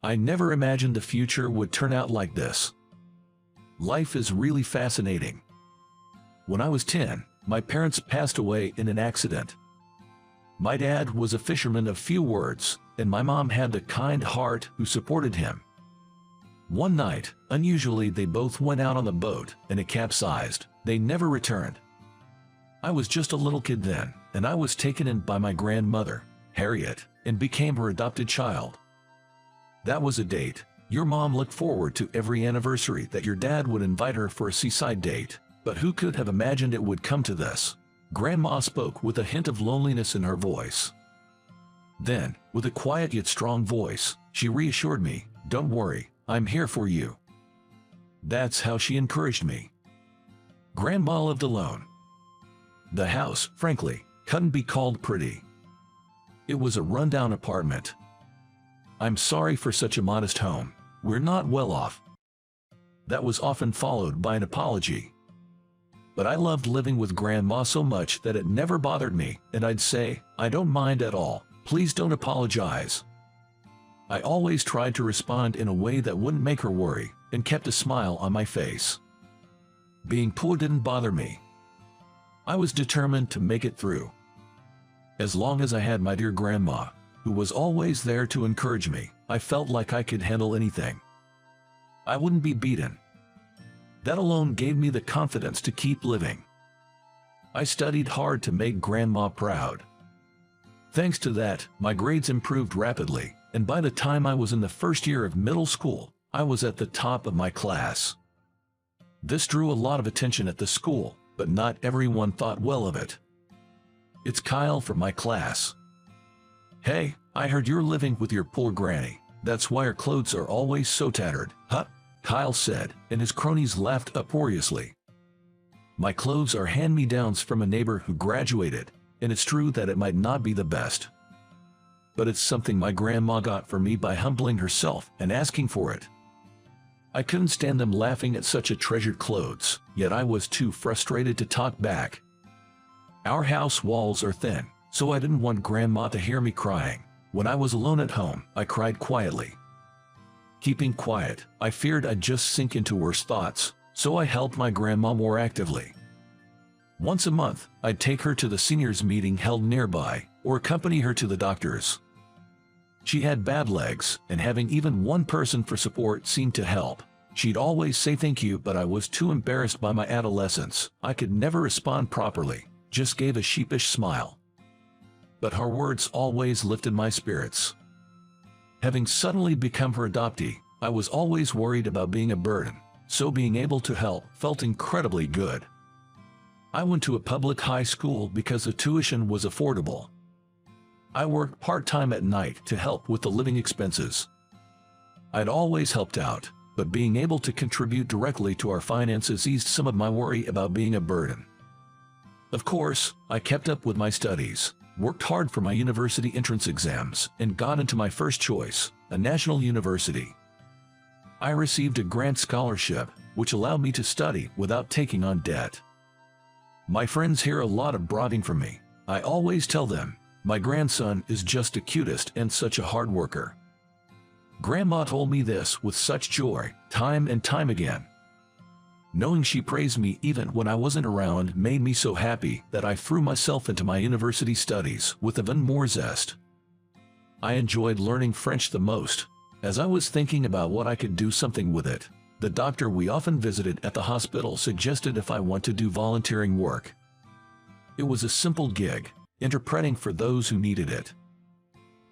I never imagined the future would turn out like this. Life is really fascinating. When I was 10, my parents passed away in an accident. My dad was a fisherman of few words, and my mom had the kind heart who supported him. One night, unusually, they both went out on the boat, and it capsized. They never returned. I was just a little kid then, and I was taken in by my grandmother, Harriet, and became her adopted child. That was a date. Your mom looked forward to every anniversary that your dad would invite her for a seaside date, but who could have imagined it would come to this? Grandma spoke with a hint of loneliness in her voice. Then, with a quiet yet strong voice, she reassured me, "Don't worry, I'm here for you." That's how she encouraged me. Grandma lived alone. The house, frankly, couldn't be called pretty. It was a rundown apartment. "I'm sorry for such a modest home. We're not well off." That was often followed by an apology. But I loved living with Grandma so much that it never bothered me, and I'd say, "I don't mind at all. Please don't apologize." I always tried to respond in a way that wouldn't make her worry, and kept a smile on my face. Being poor didn't bother me. I was determined to make it through. As long as I had my dear Grandma, who was always there to encourage me, I felt like I could handle anything. I wouldn't be beaten. That alone gave me the confidence to keep living. I studied hard to make Grandma proud. Thanks to that, my grades improved rapidly, and by the time I was in the first year of middle school, I was at the top of my class. This drew a lot of attention at the school, but not everyone thought well of it. "It's Kyle from my class. Hey, I heard you're living with your poor granny. That's why her clothes are always so tattered." "Huh?" Kyle said, and his cronies laughed uproariously. My clothes are hand-me-downs from a neighbor who graduated, and it's true that it might not be the best. But it's something my grandma got for me by humbling herself and asking for it. I couldn't stand them laughing at such a treasured clothes, yet I was too frustrated to talk back. Our house walls are thin, so I didn't want Grandma to hear me crying. When I was alone at home, I cried quietly. Keeping quiet, I feared I'd just sink into worse thoughts, so I helped my grandma more actively. Once a month, I'd take her to the seniors' meeting held nearby, or accompany her to the doctor's. She had bad legs, and having even one person for support seemed to help. She'd always say thank you, but I was too embarrassed by my adolescence. I could never respond properly, just gave a sheepish smile. But her words always lifted my spirits. Having suddenly become her adoptee, I was always worried about being a burden, so being able to help felt incredibly good. I went to a public high school because the tuition was affordable. I worked part-time at night to help with the living expenses. I'd always helped out, but being able to contribute directly to our finances eased some of my worry about being a burden. Of course, I kept up with my studies, worked hard for my university entrance exams, and got into my first choice, a national university. I received a grant scholarship, which allowed me to study without taking on debt. My friends hear a lot of bragging from me. I always tell them, "My grandson is just the cutest and such a hard worker." Grandma told me this with such joy, time and time again. Knowing she praised me even when I wasn't around made me so happy that I threw myself into my university studies with even more zest. I enjoyed learning French the most, as I was thinking about what I could do something with it. The doctor we often visited at the hospital suggested if I want to do volunteering work. It was a simple gig, interpreting for those who needed it.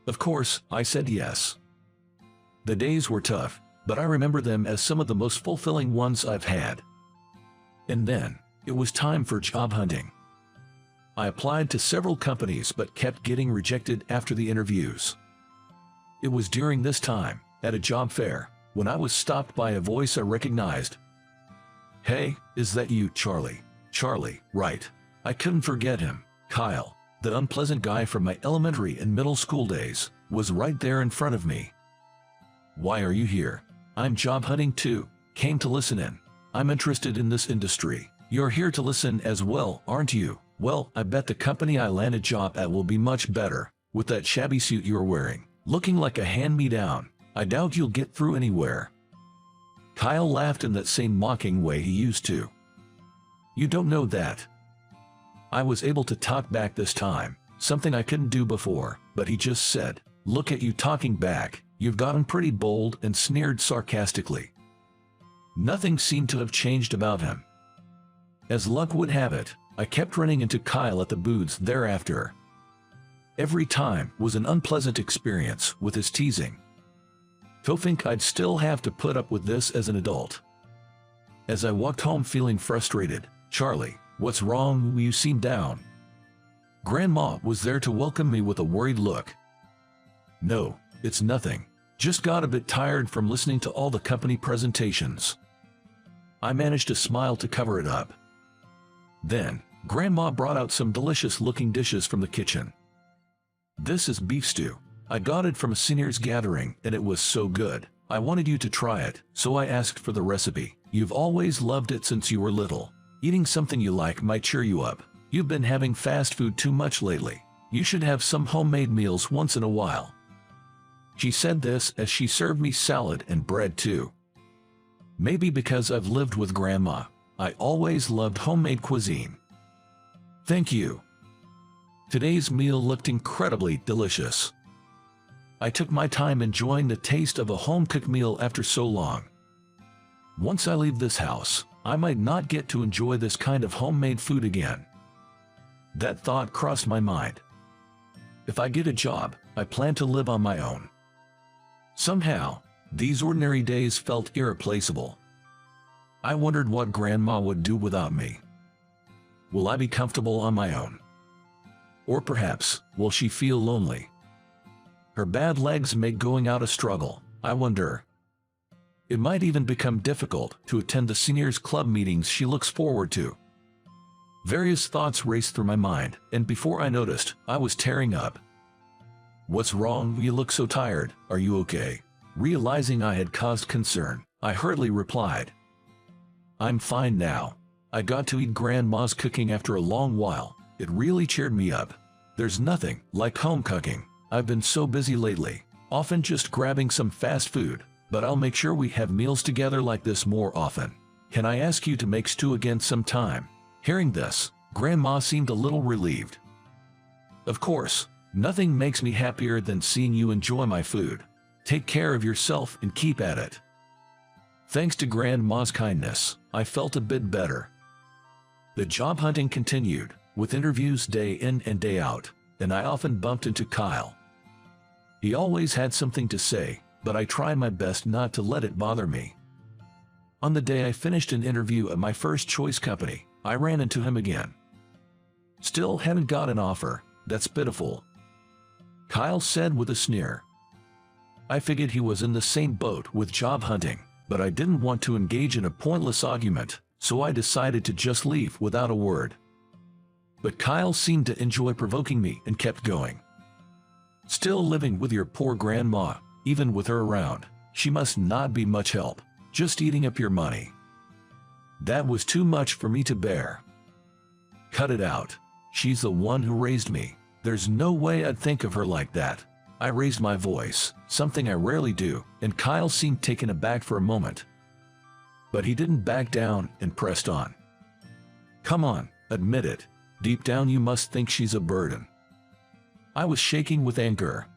Of course, I said yes. The days were tough, but I remember them as some of the most fulfilling ones I've had. And then, it was time for job hunting. I applied to several companies but kept getting rejected after the interviews. It was during this time, at a job fair, when I was stopped by a voice I recognized. "Hey, is that you, Charlie?" Charlie, right. I couldn't forget him. Kyle, the unpleasant guy from my elementary and middle school days, was right there in front of me. "Why are you here?" "I'm job hunting too. Came to listen in. I'm interested in this industry." "You're here to listen as well, aren't you? Well, I bet the company I land a job at will be much better, with that shabby suit you're wearing, looking like a hand-me-down." I doubt you'll get through anywhere." Kyle laughed in that same mocking way he used to. "You don't know that." I was able to talk back this time, something I couldn't do before, but he just said, "Look at you talking back, you've gotten pretty bold," and sneered sarcastically. Nothing seemed to have changed about him. As luck would have it, I kept running into Kyle at the booths thereafter. Every time was an unpleasant experience with his teasing. To think I'd still have to put up with this as an adult. As I walked home feeling frustrated, "Charlie, what's wrong? You seem down." Grandma was there to welcome me with a worried look. "No, it's nothing. Just got a bit tired from listening to all the company presentations." I managed to smile to cover it up. Then, Grandma brought out some delicious-looking dishes from the kitchen. "This is beef stew. I got it from a seniors gathering and it was so good. I wanted you to try it, so I asked for the recipe. You've always loved it since you were little. Eating something you like might cheer you up. You've been having fast food too much lately. You should have some homemade meals once in a while." She said this as she served me salad and bread too. Maybe because I've lived with Grandma, I always loved homemade cuisine. "Thank you." Today's meal looked incredibly delicious. I took my time enjoying the taste of a home-cooked meal after so long. Once I leave this house, I might not get to enjoy this kind of homemade food again. That thought crossed my mind. If I get a job, I plan to live on my own. Somehow, these ordinary days felt irreplaceable. I wondered what Grandma would do without me. Will I be comfortable on my own? Or perhaps, will she feel lonely? Her bad legs make going out a struggle, I wonder. It might even become difficult to attend the seniors club meetings she looks forward to. Various thoughts raced through my mind, and before I noticed, I was tearing up. "What's wrong? You look so tired. Are you okay?" Realizing I had caused concern, I hurriedly replied, "I'm fine now. I got to eat Grandma's cooking after a long while. It really cheered me up. There's nothing like home cooking. I've been so busy lately, often just grabbing some fast food, but I'll make sure we have meals together like this more often. Can I ask you to make stew again sometime?" Hearing this, Grandma seemed a little relieved. "Of course, nothing makes me happier than seeing you enjoy my food. Take care of yourself and keep at it." Thanks to Grandma's kindness, I felt a bit better. The job hunting continued, with interviews day in and day out, and I often bumped into Kyle. He always had something to say, but I tried my best not to let it bother me. On the day I finished an interview at my first choice company, I ran into him again. "Still haven't got an offer. That's pitiful," Kyle said with a sneer. I figured he was in the same boat with job hunting, but I didn't want to engage in a pointless argument, so I decided to just leave without a word. But Kyle seemed to enjoy provoking me and kept going. "Still living with your poor grandma, even with her around. She must not be much help, just eating up your money. That was too much for me to bear." "Cut it out. She's the one who raised me. There's no way I'd think of her like that." I raised my voice, something I rarely do, and Kyle seemed taken aback for a moment. But he didn't back down and pressed on. "Come on, admit it. Deep down you must think she's a burden." I was shaking with anger.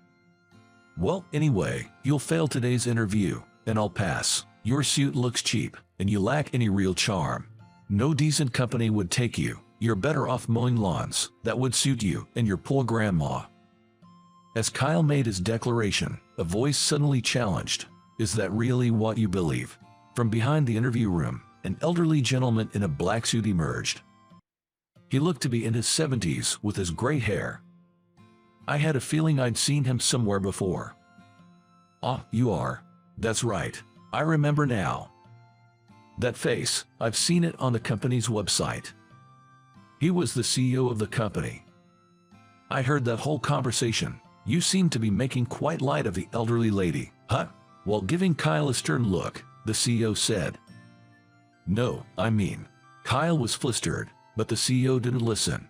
"Well, anyway, you'll fail today's interview, and I'll pass. Your suit looks cheap, and you lack any real charm. No decent company would take you. You're better off mowing lawns. That would suit you and your poor grandma." As Kyle made his declaration, a voice suddenly challenged, "Is that really what you believe?" From behind the interview room, an elderly gentleman in a black suit emerged. He looked to be in his 70s with his gray hair. I had a feeling I'd seen him somewhere before. "Ah, you are. That's right. I remember now. That face, I've seen it on the company's website." He was the CEO of the company. I heard that whole conversation. "You seem to be making quite light of the elderly lady, huh?" While giving Kyle a stern look, the CEO said. "No, I mean." Kyle was flustered, but the CEO didn't listen.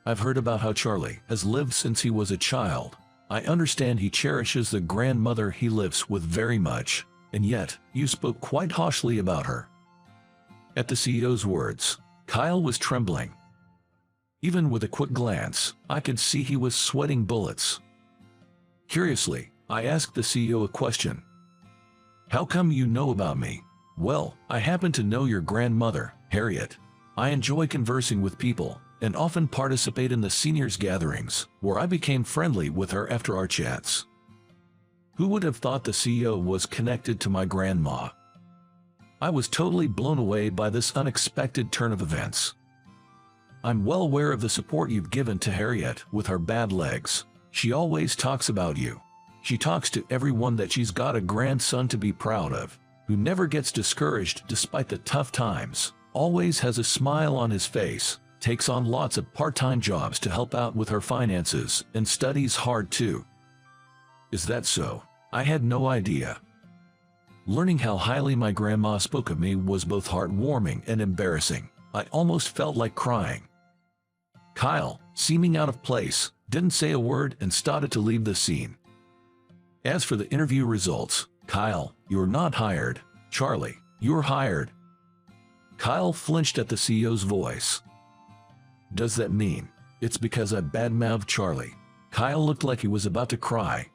"I've heard about how Charlie has lived since he was a child. I understand he cherishes the grandmother he lives with very much, and yet, you spoke quite harshly about her." At the CEO's words, Kyle was trembling. Even with a quick glance, I could see he was sweating bullets. Curiously, I asked the CEO a question. "How come you know about me?" "Well, I happen to know your grandmother, Harriet. I enjoy conversing with people, and often participate in the seniors' gatherings, where I became friendly with her after our chats." Who would have thought the CEO was connected to my grandma? I was totally blown away by this unexpected turn of events. "I'm well aware of the support you've given to Harriet with her bad legs. She always talks about you. She talks to everyone that she's got a grandson to be proud of, who never gets discouraged despite the tough times, always has a smile on his face, takes on lots of part-time jobs to help out with her finances, and studies hard too." Is that so? I had no idea. Learning how highly my grandma spoke of me was both heartwarming and embarrassing. I almost felt like crying. Kyle, seeming out of place, didn't say a word and started to leave the scene. As for the interview results, "Kyle, you're not hired. Charlie, you're hired." Kyle flinched at the CEO's voice. "Does that mean it's because I badmouthed Charlie?" Kyle looked like he was about to cry.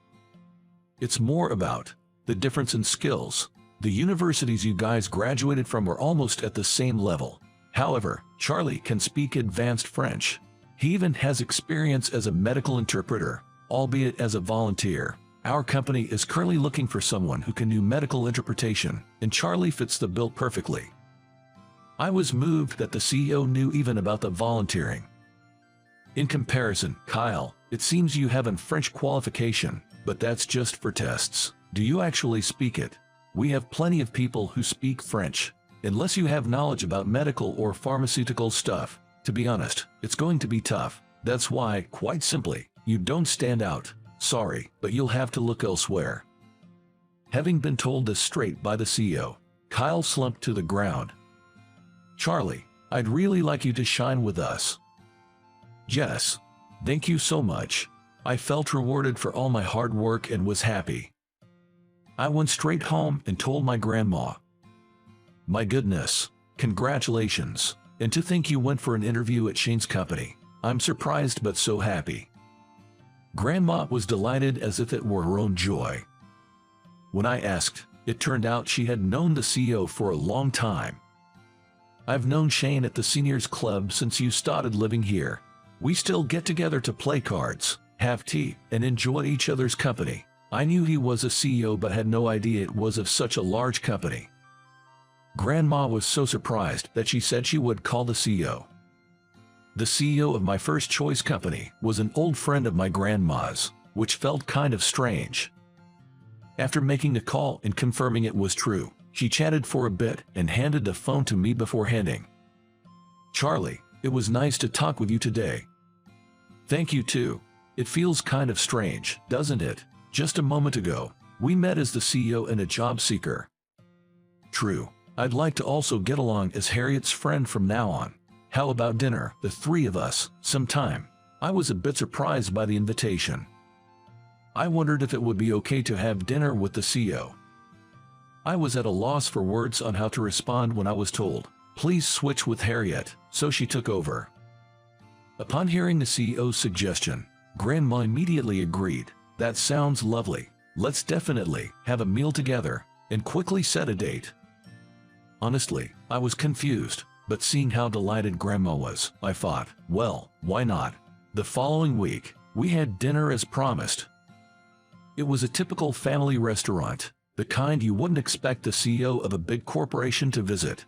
"It's more about the difference in skills. The universities you guys graduated from were almost at the same level. However, Charlie can speak advanced French. He even has experience as a medical interpreter, albeit as a volunteer. Our company is currently looking for someone who can do medical interpretation, and Charlie fits the bill perfectly." I was moved that the CEO knew even about the volunteering. "In comparison, Kyle, it seems you have a French qualification, but that's just for tests. Do you actually speak it? We have plenty of people who speak French. Unless you have knowledge about medical or pharmaceutical stuff, to be honest, it's going to be tough. That's why, quite simply, you don't stand out. Sorry, but you'll have to look elsewhere." Having been told this straight by the CEO, Kyle slumped to the ground. "Charlie, I'd really like you to shine with us." "Yes. Thank you so much. I felt rewarded for all my hard work and was happy." I went straight home and told my grandma. "My goodness, congratulations, and to think you went for an interview at Shane's company. I'm surprised but so happy." Grandma was delighted as if it were her own joy. When I asked, it turned out she had known the CEO for a long time. "I've known Shane at the seniors club since you started living here. We still get together to play cards, have tea, and enjoy each other's company. I knew he was a CEO but had no idea it was of such a large company." Grandma was so surprised that she said she would call the CEO. The CEO of my first choice company was an old friend of my grandma's, which felt kind of strange. After making the call and confirming it was true, she chatted for a bit and handed the phone to me before handing. "Charlie, it was nice to talk with you today." "Thank you too. It feels kind of strange, doesn't it? Just a moment ago, we met as the CEO and a job seeker." "True. I'd like to also get along as Harriet's friend from now on. How about dinner, the three of us, sometime?" I was a bit surprised by the invitation. I wondered if it would be okay to have dinner with the CEO. I was at a loss for words on how to respond when I was told, "Please switch with Harriet," so she took over. Upon hearing the CEO's suggestion, Grandma immediately agreed. "That sounds lovely. Let's definitely have a meal together," and quickly set a date. Honestly, I was confused, but seeing how delighted Grandma was, I thought, well, why not? The following week, we had dinner as promised. It was a typical family restaurant, the kind you wouldn't expect the CEO of a big corporation to visit.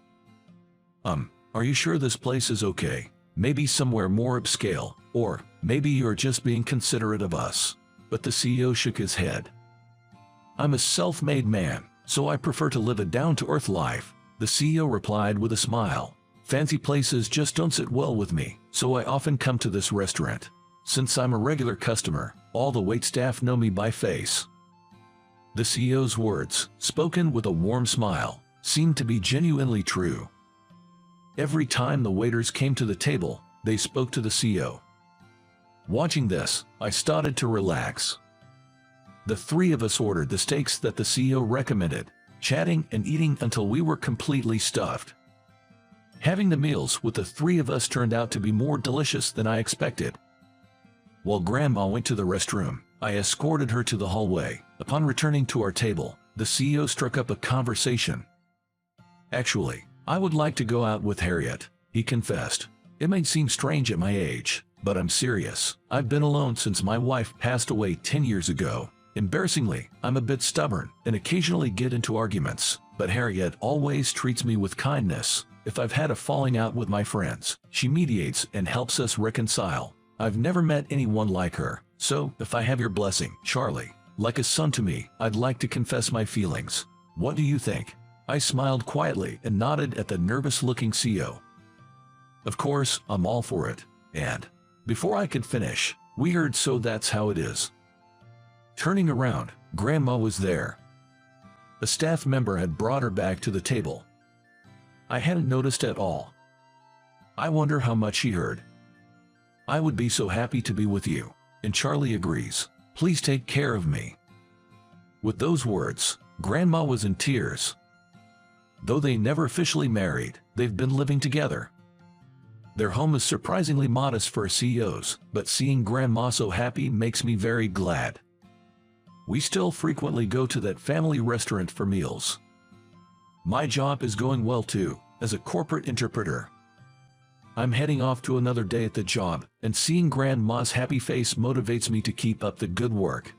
Are you sure this place is okay? Maybe somewhere more upscale, or maybe you're just being considerate of us." But the CEO shook his head. "I'm a self-made man, so I prefer to live a down-to-earth life," the CEO replied with a smile. "Fancy places just don't sit well with me, so I often come to this restaurant. Since I'm a regular customer, all the waitstaff know me by face." The CEO's words, spoken with a warm smile, seemed to be genuinely true. Every time the waiters came to the table, they spoke to the CEO. Watching this, I started to relax. The three of us ordered the steaks that the CEO recommended, chatting and eating until we were completely stuffed. Having the meals with the three of us turned out to be more delicious than I expected. While Grandma went to the restroom, I escorted her to the hallway. Upon returning to our table, the CEO struck up a conversation. "Actually, I would like to go out with Harriet," he confessed. "It may seem strange at my age, but I'm serious. I've been alone since my wife passed away 10 years ago. Embarrassingly, I'm a bit stubborn and occasionally get into arguments, but Harriet always treats me with kindness. If I've had a falling out with my friends, she mediates and helps us reconcile. I've never met anyone like her, so if I have your blessing, Charlie, like a son to me, I'd like to confess my feelings. What do you think?" I smiled quietly and nodded at the nervous-looking CEO. "Of course, I'm all for it." And before I could finish, we heard "So that's how it is." Turning around, Grandma was there. A staff member had brought her back to the table. I hadn't noticed at all. "I wonder how much she heard." "I would be so happy to be with you, and Charlie agrees. Please take care of me." With those words, Grandma was in tears. Though they never officially married, they've been living together. Their home is surprisingly modest for CEOs, but seeing Grandma so happy makes me very glad. We still frequently go to that family restaurant for meals. My job is going well too, as a corporate interpreter. I'm heading off to another day at the job, and seeing Grandma's happy face motivates me to keep up the good work.